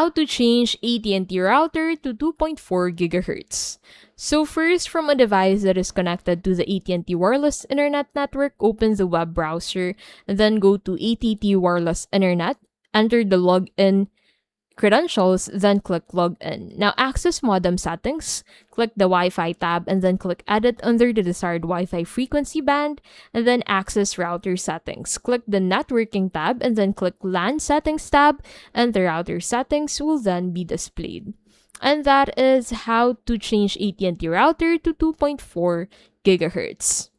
How to change AT&T router to 2.4 GHz. So first, from a device that is connected to the AT&T wireless internet network, open the web browser and then go to AT&T wireless internet, enter the login credentials, then click login. Now access modem settings, click the Wi-Fi tab and then click edit under the desired Wi-Fi frequency band, and then access router settings. Click the networking tab and then click LAN settings tab, and the router settings will then be displayed. And that is how to change AT&T router to 2.4 GHz.